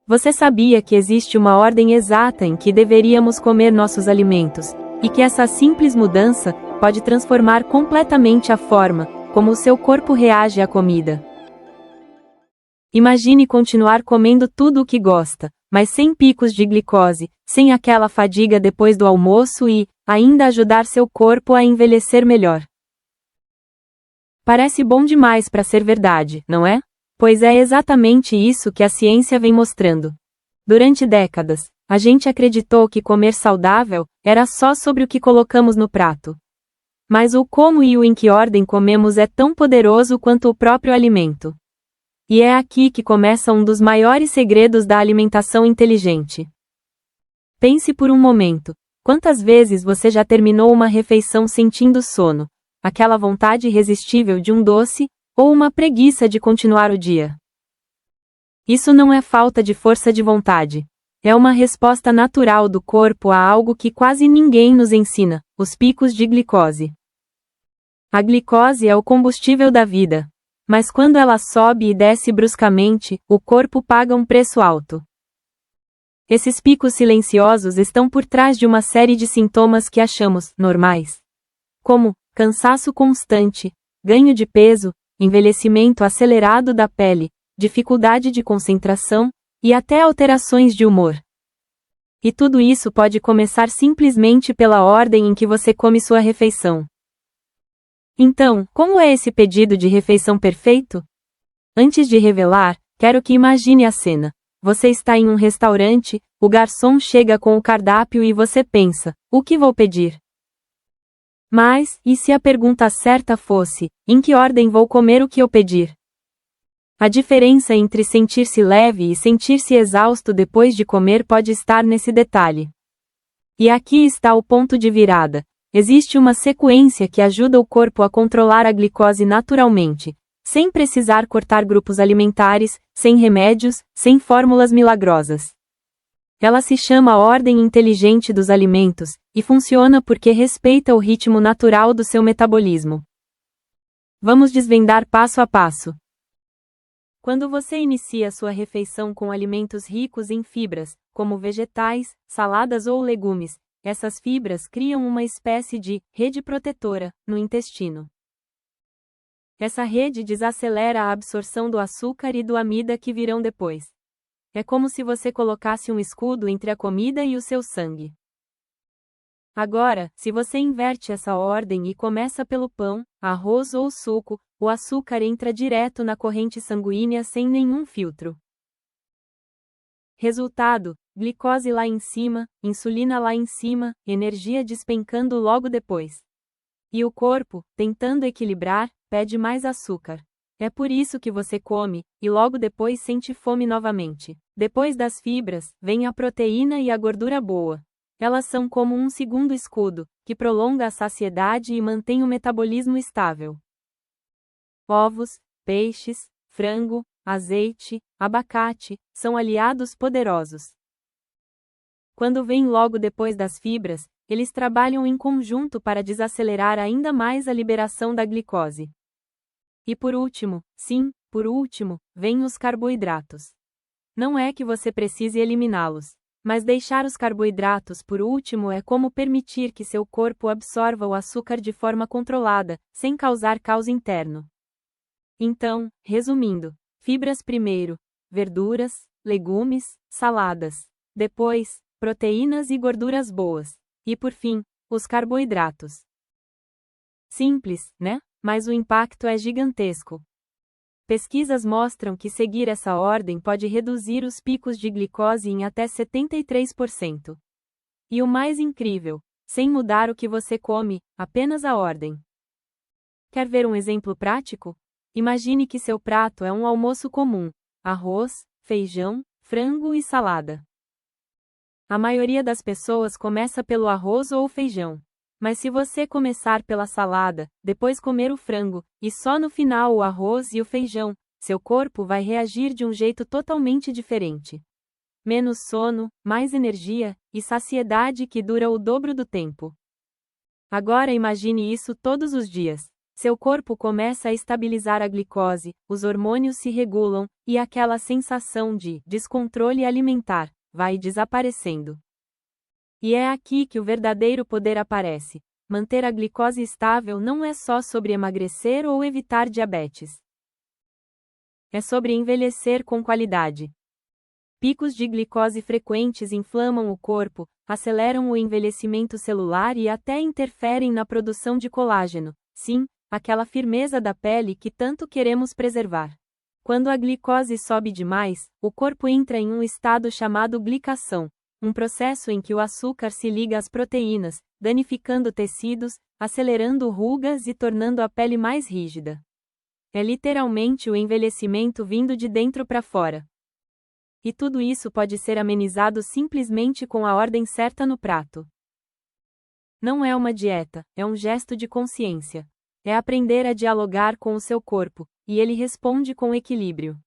Você sabia que existe uma ordem exata em que deveríamos comer nossos alimentos, e que essa simples mudança pode transformar completamente a forma como o seu corpo reage à comida? Imagine continuar comendo tudo o que gosta, mas sem picos de glicose, sem aquela fadiga depois do almoço e, ainda ajudar seu corpo a envelhecer melhor. Parece bom demais para ser verdade, não é? Pois é exatamente isso que a ciência vem mostrando. Durante décadas, a gente acreditou que comer saudável era só sobre o que colocamos no prato. Mas o como e o em que ordem comemos é tão poderoso quanto o próprio alimento. E é aqui que começa um dos maiores segredos da alimentação inteligente. Pense por um momento, quantas vezes você já terminou uma refeição sentindo sono, aquela vontade irresistível de um doce, ou uma preguiça de continuar o dia? Isso não é falta de força de vontade. É uma resposta natural do corpo a algo que quase ninguém nos ensina: os picos de glicose. A glicose é o combustível da vida. Mas quando ela sobe e desce bruscamente, o corpo paga um preço alto. Esses picos silenciosos estão por trás de uma série de sintomas que achamos normais, como cansaço constante, ganho de peso, envelhecimento acelerado da pele, dificuldade de concentração, e até alterações de humor. E tudo isso pode começar simplesmente pela ordem em que você come sua refeição. Então, como é esse pedido de refeição perfeito? Antes de revelar, quero que imagine a cena. Você está em um restaurante, o garçom chega com o cardápio e você pensa: o que vou pedir? Mas, e se a pergunta certa fosse: em que ordem vou comer o que eu pedir? A diferença entre sentir-se leve e sentir-se exausto depois de comer pode estar nesse detalhe. E aqui está o ponto de virada. Existe uma sequência que ajuda o corpo a controlar a glicose naturalmente, sem precisar cortar grupos alimentares, sem remédios, sem fórmulas milagrosas. Ela se chama ordem inteligente dos alimentos, e funciona porque respeita o ritmo natural do seu metabolismo. Vamos desvendar passo a passo. Quando você inicia sua refeição com alimentos ricos em fibras, como vegetais, saladas ou legumes, essas fibras criam uma espécie de rede protetora no intestino. Essa rede desacelera a absorção do açúcar e do amida que virão depois. É como se você colocasse um escudo entre a comida e o seu sangue. Agora, se você inverte essa ordem e começa pelo pão, arroz ou suco, o açúcar entra direto na corrente sanguínea sem nenhum filtro. Resultado: glicose lá em cima, insulina lá em cima, energia despencando logo depois. E o corpo, tentando equilibrar, pede mais açúcar. É por isso que você come, e logo depois sente fome novamente. Depois das fibras, vem a proteína e a gordura boa. Elas são como um segundo escudo, que prolonga a saciedade e mantém o metabolismo estável. Ovos, peixes, frango, azeite, abacate, são aliados poderosos. Quando vem logo depois das fibras, eles trabalham em conjunto para desacelerar ainda mais a liberação da glicose. E por último, sim, por último, vêm os carboidratos. Não é que você precise eliminá-los, mas deixar os carboidratos por último é como permitir que seu corpo absorva o açúcar de forma controlada, sem causar caos interno. Então, resumindo, fibras primeiro, verduras, legumes, saladas. Depois, proteínas e gorduras boas. E por fim, os carboidratos. Simples, né? Mas o impacto é gigantesco. Pesquisas mostram que seguir essa ordem pode reduzir os picos de glicose em até 73%. E o mais incrível, sem mudar o que você come, apenas a ordem. Quer ver um exemplo prático? Imagine que seu prato é um almoço comum: arroz, feijão, frango e salada. A maioria das pessoas começa pelo arroz ou feijão. Mas se você começar pela salada, depois comer o frango, e só no final o arroz e o feijão, seu corpo vai reagir de um jeito totalmente diferente. Menos sono, mais energia, e saciedade que dura o dobro do tempo. Agora imagine isso todos os dias. Seu corpo começa a estabilizar a glicose, os hormônios se regulam, e aquela sensação de descontrole alimentar vai desaparecendo. E é aqui que o verdadeiro poder aparece. Manter a glicose estável não é só sobre emagrecer ou evitar diabetes. É sobre envelhecer com qualidade. Picos de glicose frequentes inflamam o corpo, aceleram o envelhecimento celular e até interferem na produção de colágeno. Sim, aquela firmeza da pele que tanto queremos preservar. Quando a glicose sobe demais, o corpo entra em um estado chamado glicação, um processo em que o açúcar se liga às proteínas, danificando tecidos, acelerando rugas e tornando a pele mais rígida. É literalmente o envelhecimento vindo de dentro para fora. E tudo isso pode ser amenizado simplesmente com a ordem certa no prato. Não é uma dieta, é um gesto de consciência. É aprender a dialogar com o seu corpo, e ele responde com equilíbrio.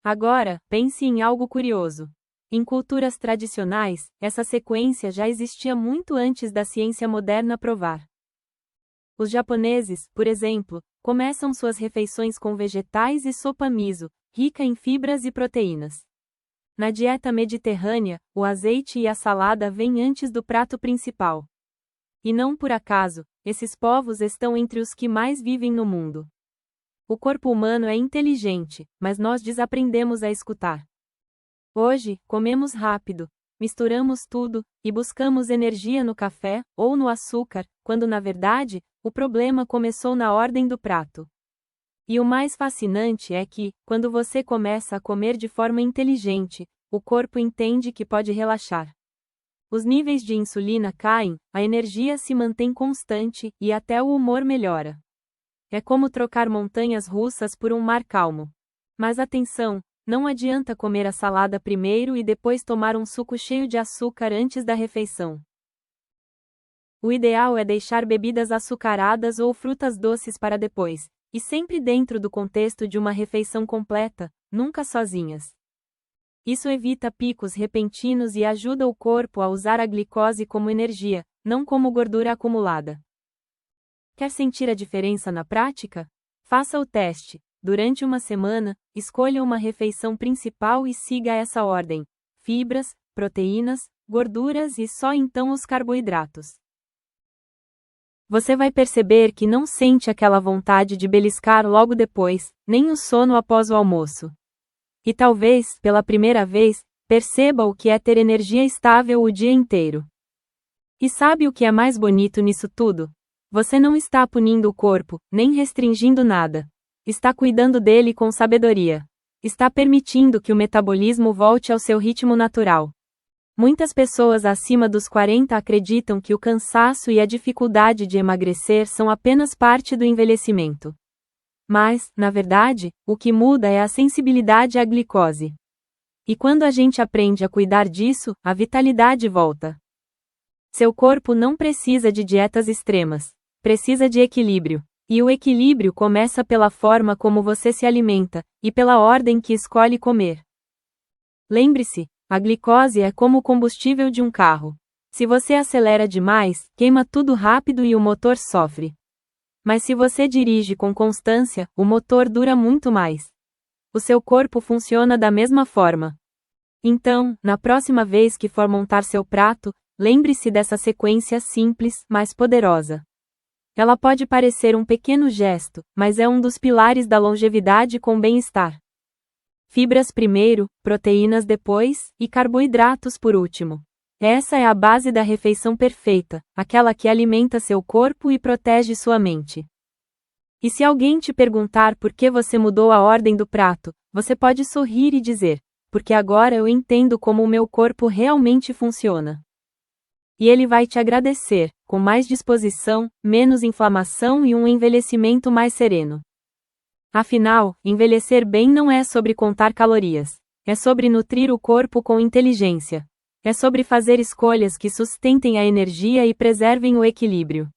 Agora, pense em algo curioso. Em culturas tradicionais, essa sequência já existia muito antes da ciência moderna provar. Os japoneses, por exemplo, começam suas refeições com vegetais e sopa miso, rica em fibras e proteínas. Na dieta mediterrânea, o azeite e a salada vêm antes do prato principal. E não por acaso, esses povos estão entre os que mais vivem no mundo. O corpo humano é inteligente, mas nós desaprendemos a escutar. Hoje, comemos rápido, misturamos tudo, e buscamos energia no café, ou no açúcar, quando na verdade, o problema começou na ordem do prato. E o mais fascinante é que, quando você começa a comer de forma inteligente, o corpo entende que pode relaxar. Os níveis de insulina caem, a energia se mantém constante, e até o humor melhora. É como trocar montanhas russas por um mar calmo. Mas atenção, não adianta comer a salada primeiro e depois tomar um suco cheio de açúcar antes da refeição. O ideal é deixar bebidas açucaradas ou frutas doces para depois, e sempre dentro do contexto de uma refeição completa, nunca sozinhas. Isso evita picos repentinos e ajuda o corpo a usar a glicose como energia, não como gordura acumulada. Quer sentir a diferença na prática? Faça o teste. Durante uma semana, escolha uma refeição principal e siga essa ordem: fibras, proteínas, gorduras e só então os carboidratos. Você vai perceber que não sente aquela vontade de beliscar logo depois, nem o sono após o almoço. E talvez, pela primeira vez, perceba o que é ter energia estável o dia inteiro. E sabe o que é mais bonito nisso tudo? Você não está punindo o corpo, nem restringindo nada. Está cuidando dele com sabedoria. Está permitindo que o metabolismo volte ao seu ritmo natural. Muitas pessoas acima dos 40 acreditam que o cansaço e a dificuldade de emagrecer são apenas parte do envelhecimento. Mas, na verdade, o que muda é a sensibilidade à glicose. E quando a gente aprende a cuidar disso, a vitalidade volta. Seu corpo não precisa de dietas extremas. Precisa de equilíbrio. E o equilíbrio começa pela forma como você se alimenta, e pela ordem que escolhe comer. Lembre-se, a glicose é como o combustível de um carro. Se você acelera demais, queima tudo rápido e o motor sofre. Mas se você dirige com constância, o motor dura muito mais. O seu corpo funciona da mesma forma. Então, na próxima vez que for montar seu prato, lembre-se dessa sequência simples, mas poderosa. Ela pode parecer um pequeno gesto, mas é um dos pilares da longevidade com bem-estar. Fibras primeiro, proteínas depois, e carboidratos por último. Essa é a base da refeição perfeita, aquela que alimenta seu corpo e protege sua mente. E se alguém te perguntar por que você mudou a ordem do prato, você pode sorrir e dizer: porque agora eu entendo como o meu corpo realmente funciona. E ele vai te agradecer, com mais disposição, menos inflamação e um envelhecimento mais sereno. Afinal, envelhecer bem não é sobre contar calorias. É sobre nutrir o corpo com inteligência. É sobre fazer escolhas que sustentem a energia e preservem o equilíbrio.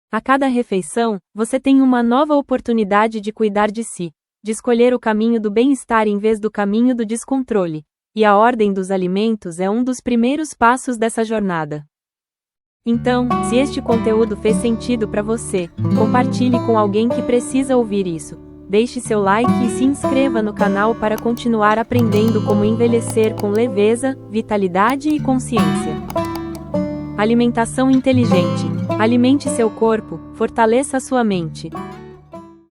A cada refeição, você tem uma nova oportunidade de cuidar de si, de escolher o caminho do bem-estar em vez do caminho do descontrole. E a ordem dos alimentos é um dos primeiros passos dessa jornada. Então, se este conteúdo fez sentido para você, compartilhe com alguém que precisa ouvir isso. Deixe seu like e se inscreva no canal para continuar aprendendo como envelhecer com leveza, vitalidade e consciência. Alimentação inteligente. Alimente seu corpo, fortaleça sua mente.